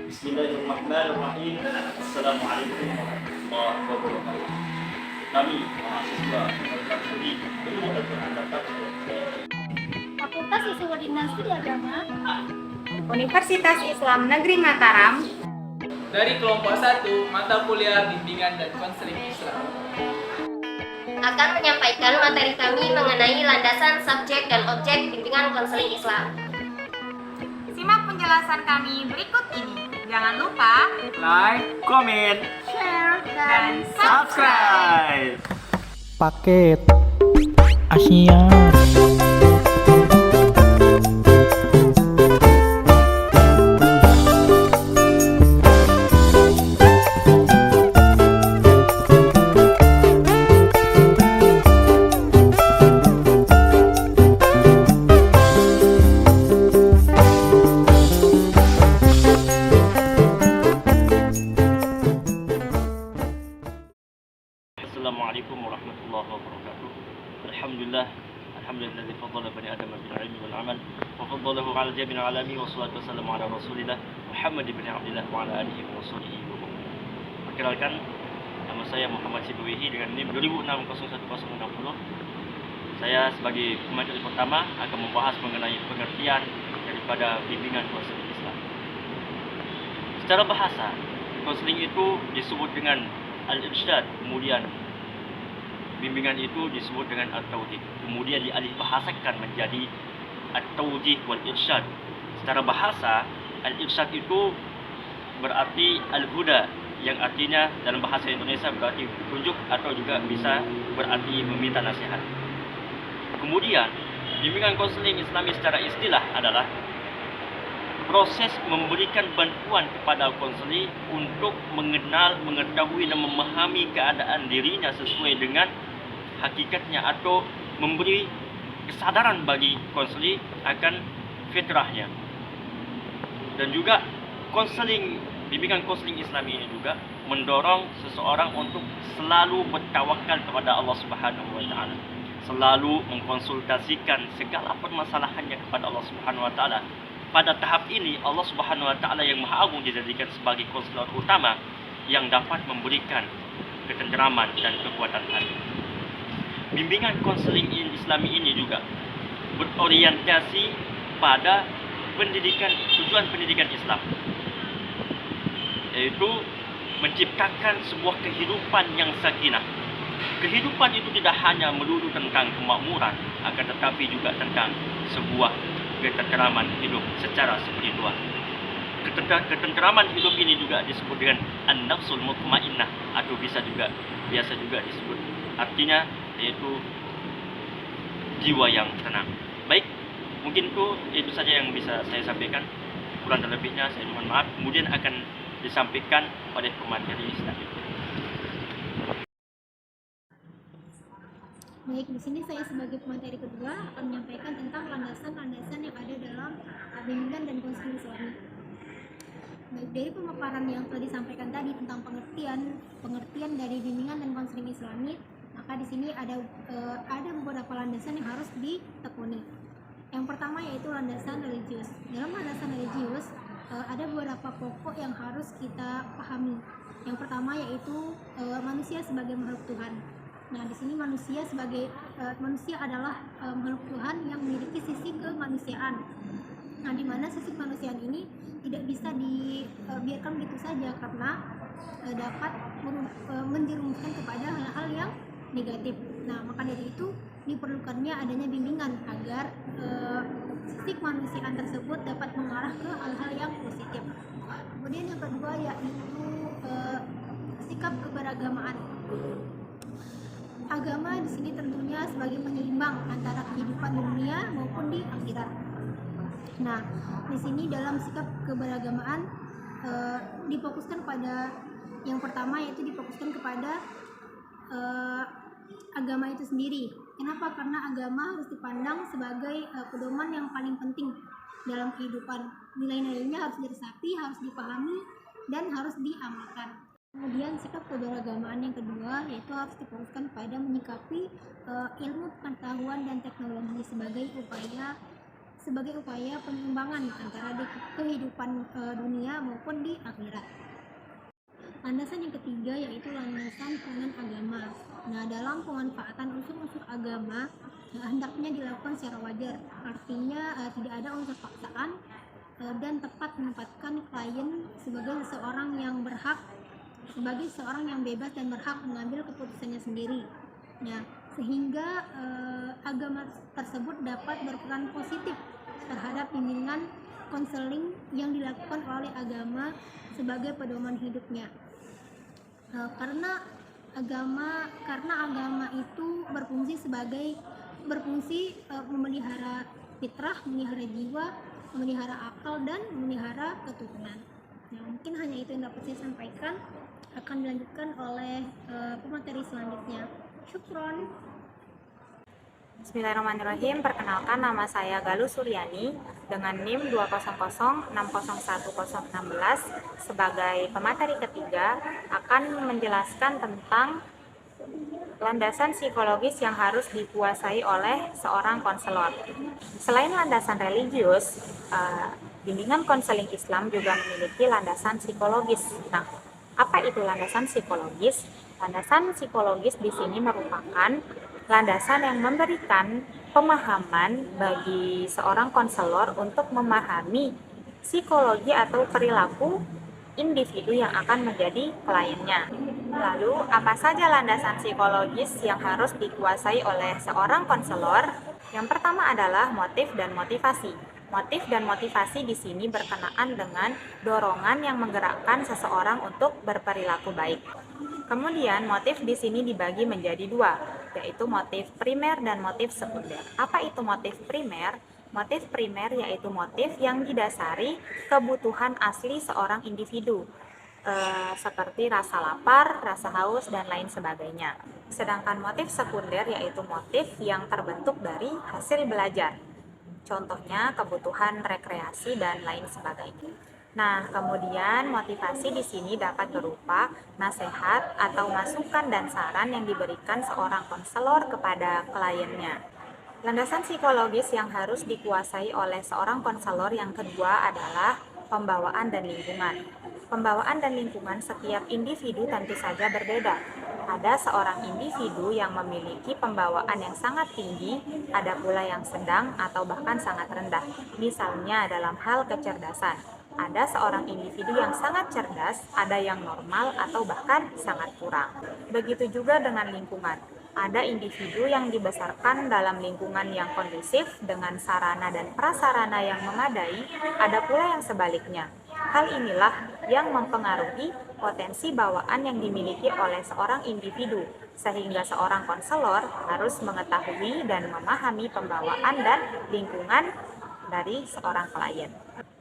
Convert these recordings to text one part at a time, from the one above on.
Bismillahirrahmanirrahim. Assalamualaikum warahmatullahi wabarakatuh. Kami mahasiswa Fakultas Studi Ilmu Al-Quran dan Tafsir Fakultas Siswa Dinasti Agama Universitas Islam Negeri Mataram dari kelompok 1 mata kuliah bimbingan dan konseling Islam akan menyampaikan materi kami mengenai landasan subjek dan objek bimbingan konseling Islam. Simak penjelasan kami berikut ini. Jangan lupa like, comment, share, dan subscribe. Paket Asia. Assalamualaikum warahmatullahi wabarakatuh. Alhamdulillah fadala bani adam bil ilmi wal amal wa faddalahu ala jami'il alamin wa salatu wassalamu ala rasulillah Muhammad bin Abdullah wa ala alihi wa sahbihi wa man. Perkenalkan, nama saya Muhammad Sibawihi dengan NIM 2601060. Saya sebagai pemateri pertama akan membahas mengenai pengertian daripada bimbingan konseling Islam. Secara bahasa, konseling itu disebut dengan al-irsyad, kemudian bimbingan itu disebut dengan at-tawjih, kemudian dialih bahasakan menjadi at-tawjih wal irsyad. Secara bahasa, al-irsyad itu berarti al-huda, yang artinya dalam bahasa Indonesia berarti petunjuk atau juga bisa berarti meminta nasihat. Kemudian bimbingan konseling Islami secara istilah adalah proses memberikan bantuan kepada konseli untuk mengenal, mengetahui dan memahami keadaan dirinya sesuai dengan hakikatnya, atau memberi kesadaran bagi konseli akan fitrahnya. Dan juga bimbingan konseling Islami ini juga mendorong seseorang untuk selalu bertawakal kepada Allah Subhanahu wa taala, selalu mengkonsultasikan segala permasalahannya kepada Allah Subhanahu wa taala. Pada tahap ini Allah Subhanahu wa taala yang Maha Agung dijadikan sebagai konselor utama yang dapat memberikan ketenteraman dan kekuatan hati. Bimbingan konseling Islami ini juga berorientasi pada tujuan pendidikan Islam, yaitu menciptakan sebuah kehidupan yang sakinah. Kehidupan itu tidak hanya melulu tentang kemakmuran, akan tetapi juga tentang sebuah ketenteraman hidup secara spiritual. Ketenteraman hidup ini juga disebut dengan an-nafsul mutmainnah, atau biasa juga disebut artinya yaitu jiwa yang tenang. Baik, mungkin itu saja yang bisa saya sampaikan. Kurang dan lebihnya saya mohon maaf. Kemudian akan disampaikan oleh pemateri selanjutnya. Baik, di sini saya sebagai pemateri kedua akan menyampaikan tentang landasan-landasan yang ada dalam bimbingan dan konseling Islami. Baik, dari pemaparan yang telah disampaikan tadi tentang pengertian dari bimbingan dan konseling Islami, maka di sini ada beberapa landasan yang harus ditekuni. Yang pertama yaitu landasan religius. Dalam landasan religius ada beberapa pokok yang harus kita pahami. Yang pertama yaitu manusia sebagai makhluk Tuhan. Nah, di sini manusia adalah makhluk Tuhan yang memiliki sisi kemanusiaan. Nah, di mana sisi kemanusiaan ini tidak bisa dibiarkan begitu saja, karena dapat menjerumuskan kepada hal-hal yang negatif. Nah, maka dari itu diperlukannya adanya bimbingan agar sisi kemanusiaan tersebut dapat mengarah ke hal-hal yang positif. Kemudian yang kedua yaitu sikap keberagamaan. Agama di sini tentunya sebagai penyeimbang antara kehidupan dunia maupun di akhirat. Nah, di sini dalam sikap keberagamaan difokuskan pada yang pertama, yaitu difokuskan kepada agama itu sendiri. Kenapa? Karena agama harus dipandang sebagai pedoman yang paling penting dalam kehidupan. Nilai-nilainya harus diresapi, harus dipahami, dan harus diamalkan. Kemudian sikap keberagamaan yang kedua yaitu harus difokuskan pada menyikapi ilmu pengetahuan dan teknologi sebagai upaya sebagai upaya pengembangan antara di kehidupan dunia maupun di akhirat. Landasan yang ketiga yaitu landasan peranan agama. Nah, dalam pemanfaatan unsur-unsur agama hendaknya dilakukan secara wajar. Artinya tidak ada unsur paksaan dan tepat menempatkan klien sebagai seseorang yang berhak, sebagai seorang yang bebas dan berhak mengambil keputusannya sendiri. Nah, sehingga agama tersebut dapat berperan positif terhadap bimbingan konseling yang dilakukan oleh agama sebagai pedoman hidupnya. Karena agama itu berfungsi memelihara fitrah, memelihara jiwa, memelihara akal, dan memelihara keturunan. Nah, mungkin hanya itu yang dapat saya sampaikan. Akan dilanjutkan oleh pemateri selanjutnya. Syukron. Bismillahirrahmanirrahim. Perkenalkan, nama saya Galuh Suryani dengan NIM 200601016 sebagai pemateri ketiga akan menjelaskan tentang landasan psikologis yang harus dikuasai oleh seorang konselor. Selain landasan religius, bimbingan konseling Islam juga memiliki landasan psikologis. Nah, apa itu landasan psikologis? Landasan psikologis di sini merupakan landasan yang memberikan pemahaman bagi seorang konselor untuk memahami psikologi atau perilaku individu yang akan menjadi kliennya. Lalu, apa saja landasan psikologis yang harus dikuasai oleh seorang konselor? Yang pertama adalah motif dan motivasi. Motif dan motivasi di sini berkenaan dengan dorongan yang menggerakkan seseorang untuk berperilaku baik. Kemudian motif di sini dibagi menjadi dua, yaitu motif primer dan motif sekunder. Apa itu motif primer? Motif primer yaitu motif yang didasari kebutuhan asli seorang individu, seperti rasa lapar, rasa haus, dan lain sebagainya. Sedangkan motif sekunder yaitu motif yang terbentuk dari hasil belajar. Contohnya kebutuhan rekreasi dan lain sebagainya. Nah, kemudian motivasi di sini dapat berupa nasihat atau masukan dan saran yang diberikan seorang konselor kepada kliennya. Landasan psikologis yang harus dikuasai oleh seorang konselor yang kedua adalah pembawaan dan lingkungan. Pembawaan dan lingkungan setiap individu tentu saja berbeda. Ada seorang individu yang memiliki pembawaan yang sangat tinggi, ada pula yang sedang atau bahkan sangat rendah. Misalnya dalam hal kecerdasan, ada seorang individu yang sangat cerdas, ada yang normal atau bahkan sangat kurang. Begitu juga dengan lingkungan. Ada individu yang dibesarkan dalam lingkungan yang kondusif dengan sarana dan prasarana yang memadai, ada pula yang sebaliknya. Hal inilah yang mempengaruhi potensi bawaan yang dimiliki oleh seorang individu, sehingga seorang konselor harus mengetahui dan memahami pembawaan dan lingkungan dari seorang klien.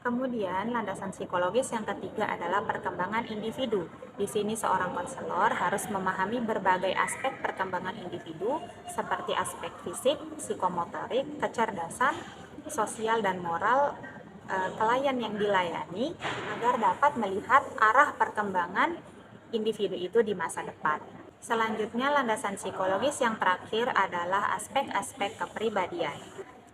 Kemudian, landasan psikologis yang ketiga adalah perkembangan individu. Di sini seorang konselor harus memahami berbagai aspek perkembangan individu seperti aspek fisik, psikomotorik, kecerdasan, sosial, dan moral klien yang dilayani agar dapat melihat arah perkembangan individu itu di masa depan. Selanjutnya, landasan psikologis yang terakhir adalah aspek-aspek kepribadian.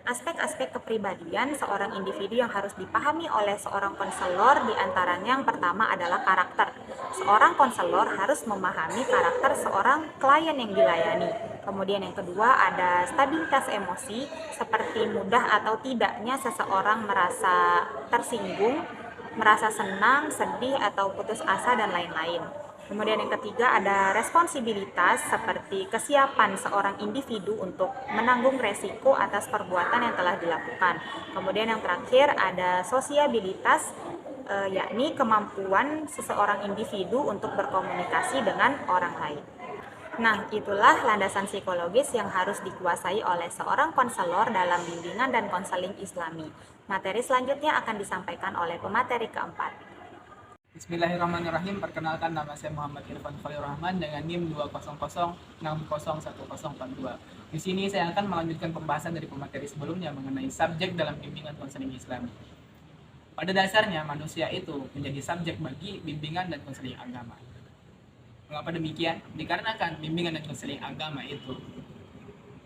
Aspek-aspek kepribadian seorang individu yang harus dipahami oleh seorang konselor diantaranya yang pertama adalah karakter. Seorang konselor harus memahami karakter seorang klien yang dilayani. Kemudian yang kedua ada stabilitas emosi, seperti mudah atau tidaknya seseorang merasa tersinggung, merasa senang, sedih, atau putus asa, dan lain-lain. Kemudian yang ketiga ada responsibilitas, seperti kesiapan seorang individu untuk menanggung resiko atas perbuatan yang telah dilakukan. Kemudian yang terakhir ada sosiabilitas, yakni kemampuan seseorang individu untuk berkomunikasi dengan orang lain. Nah, itulah landasan psikologis yang harus dikuasai oleh seorang konselor dalam bimbingan dan konseling Islami. Materi selanjutnya akan disampaikan oleh pemateri keempat. Bismillahirrahmanirrahim. Perkenalkan, nama saya Muhammad Irfan Khalil Rahman dengan NIM 200601042. Di sini saya akan melanjutkan pembahasan dari pemateri sebelumnya mengenai subjek dalam bimbingan konseling Islami. Pada dasarnya manusia itu menjadi subjek bagi bimbingan dan konseling agama. Mengapa demikian? Dikarenakan bimbingan dan konseling agama itu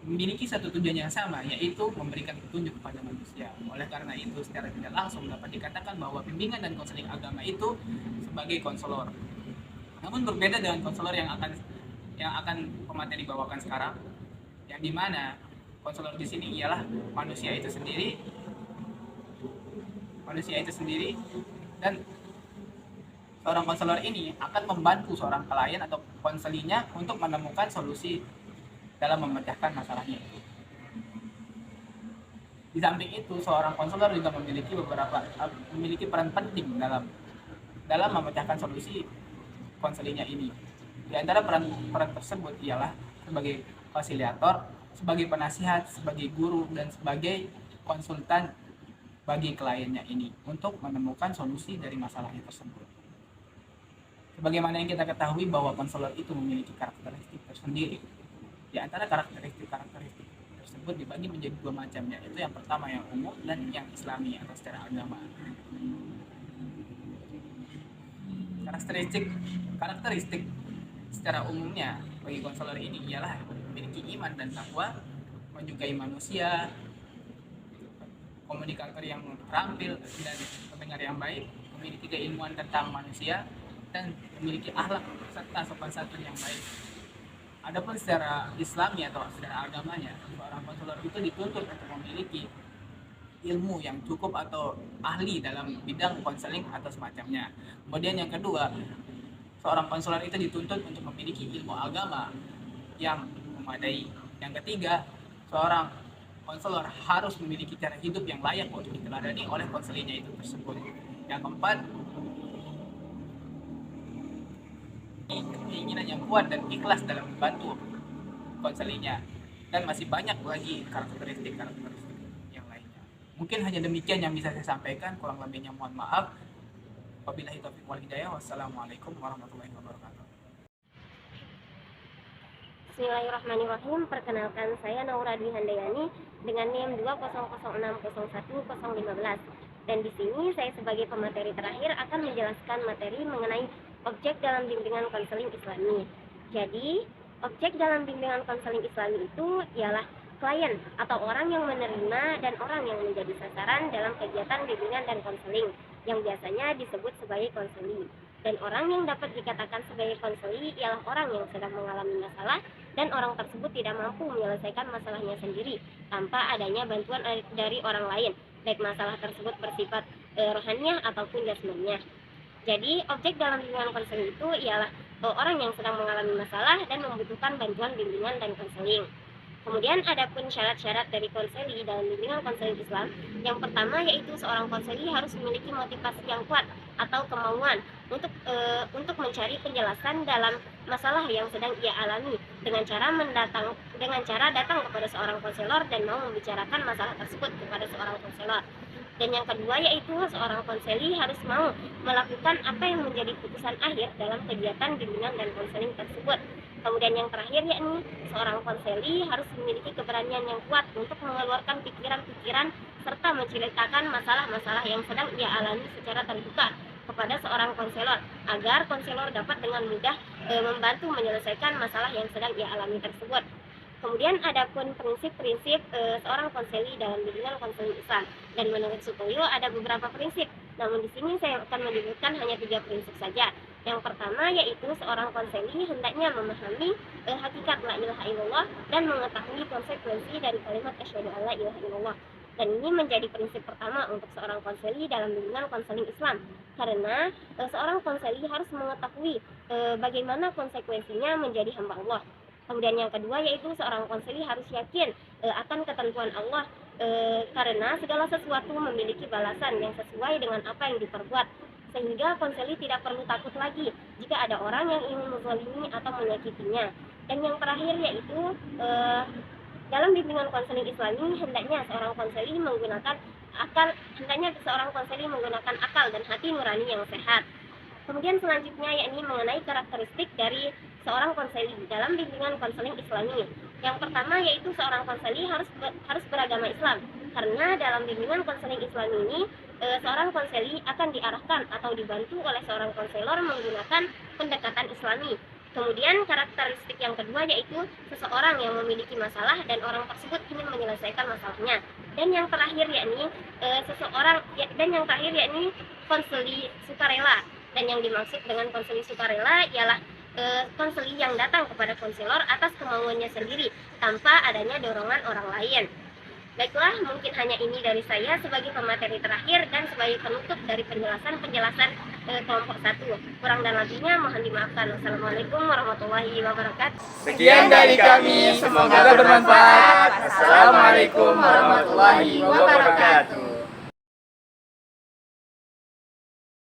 memiliki satu tujuan yang sama, yaitu memberikan petunjuk kepada manusia. Oleh karena itu, secara tidak langsung dapat dikatakan bahwa bimbingan dan konseling agama itu sebagai konselor. Namun berbeda dengan konselor yang akan pemateri bawakan sekarang, yang dimana konselor di sini ialah manusia itu sendiri, dan seorang konselor ini akan membantu seorang klien atau konselinya untuk menemukan solusi dalam memecahkan masalahnya itu. Di samping itu, seorang konselor juga memiliki peran penting dalam memecahkan solusi konselinya ini. Di antara peran tersebut ialah sebagai fasilitator, sebagai penasihat, sebagai guru, dan sebagai konsultan bagi kliennya ini untuk menemukan solusi dari masalahnya tersebut. Sebagaimana yang kita ketahui bahwa konselor itu memiliki karakteristik tersendiri. Di antara karakteristik tersebut dibagi menjadi dua macam, yaitu yang pertama yang umum dan yang islami atau secara agama. Karakteristik secara umumnya bagi konselor ini ialah memiliki iman dan takwa, menyukai manusia, komunikator yang terampil dan pendengar yang baik, memiliki keilmuan tentang manusia, dan memiliki akhlak serta sopan santun yang baik. Adapun secara Islami atau secara agamanya, seorang konselor itu dituntut untuk memiliki ilmu yang cukup atau ahli dalam bidang konseling atau semacamnya. Kemudian yang kedua, seorang konselor itu dituntut untuk memiliki ilmu agama yang memadai. Yang ketiga, seorang konselor harus memiliki cara hidup yang layak untuk diteladani oleh konselinya itu tersebut. Yang keempat, keinginan yang kuat dan ikhlas dalam membantu konselinya, dan masih banyak lagi karakteristik yang lainnya. Mungkin hanya demikian yang bisa saya sampaikan, kurang lebihnya mohon maaf. Wabillahi taufiq wal hidayah. Wassalamualaikum warahmatullahi wabarakatuh. Bismillahirrahmanirrahim. Perkenalkan, saya Naura Dwi Handayani dengan NIM 200601015. Dan di sini saya sebagai pemateri terakhir akan menjelaskan materi mengenai objek dalam bimbingan konseling Islami. Jadi, objek dalam bimbingan konseling Islami itu ialah klien atau orang yang menerima dan orang yang menjadi sasaran dalam kegiatan bimbingan dan konseling yang biasanya disebut sebagai konseli. Dan orang yang dapat dikatakan sebagai konseli ialah orang yang sedang mengalami masalah dan orang tersebut tidak mampu menyelesaikan masalahnya sendiri tanpa adanya bantuan dari orang lain, baik masalah tersebut bersifat rohaniah ataupun jasmaniah. Jadi, objek dalam bimbingan konseling itu ialah orang yang sedang mengalami masalah dan membutuhkan bantuan bimbingan dan konseling. Kemudian adapun syarat-syarat dari konseli dalam bimbingan konseling Islam, yang pertama yaitu seorang konseli harus memiliki motivasi yang kuat atau kemauan untuk mencari penjelasan dalam masalah yang sedang ia alami dengan cara datang kepada seorang konselor dan mau membicarakan masalah tersebut kepada seorang konselor. Dan yang kedua yaitu seorang konseli harus mau melakukan apa yang menjadi putusan akhir dalam kegiatan bimbingan dan konseling tersebut. Kemudian yang terakhir yakni seorang konseli harus memiliki keberanian yang kuat untuk mengeluarkan pikiran-pikiran serta menceritakan masalah-masalah yang sedang ia alami secara terbuka kepada seorang konselor agar konselor dapat dengan mudah membantu menyelesaikan masalah yang sedang ia alami tersebut. Kemudian adapun prinsip-prinsip seorang konseli dalam bimbingan konseling Islam, dan menurut Sutoyo ada beberapa prinsip. Namun di sini saya akan menyebutkan hanya 3 prinsip saja. Yang pertama yaitu seorang konseli hendaknya memahami hakikat la ilaha illallah dan mengetahui konsekuensi dari kalimat asyhadu alla ilaha illallah. Dan ini menjadi prinsip pertama untuk seorang konseli dalam bimbingan konseling Islam, karena seorang konseli harus mengetahui bagaimana konsekuensinya menjadi hamba Allah. Kemudian yang kedua yaitu seorang konseli harus yakin akan ketentuan Allah, karena segala sesuatu memiliki balasan yang sesuai dengan apa yang diperbuat, sehingga konseli tidak perlu takut lagi jika ada orang yang ingin menzalimi atau menyakitinya. Dan yang terakhir yaitu dalam bimbingan konseling Islami hendaknya seorang konseli menggunakan akal dan hati nurani yang sehat. Kemudian selanjutnya yakni mengenai karakteristik dari seorang konseli dalam bimbingan konseling Islami. Yang pertama yaitu seorang konseli harus beragama Islam, karena dalam bimbingan konseling Islam ini seorang konseli akan diarahkan atau dibantu oleh seorang konselor menggunakan pendekatan Islami. Kemudian karakteristik yang kedua yaitu seseorang yang memiliki masalah dan orang tersebut ingin menyelesaikan masalahnya. Dan yang terakhir yakni konseli sukarela. Dan yang dimaksud dengan konseli sukarela ialah konseli yang datang kepada konselor atas kemauannya sendiri tanpa adanya dorongan orang lain. Baiklah, mungkin hanya ini dari saya sebagai pemateri terakhir dan sebagai penutup dari penjelasan kelompok 1. Kurang dan lebihnya mohon dimaafkan. Wassalamualaikum warahmatullahi wabarakatuh. Sekian dari kami, semoga bermanfaat. Assalamualaikum warahmatullahi wabarakatuh.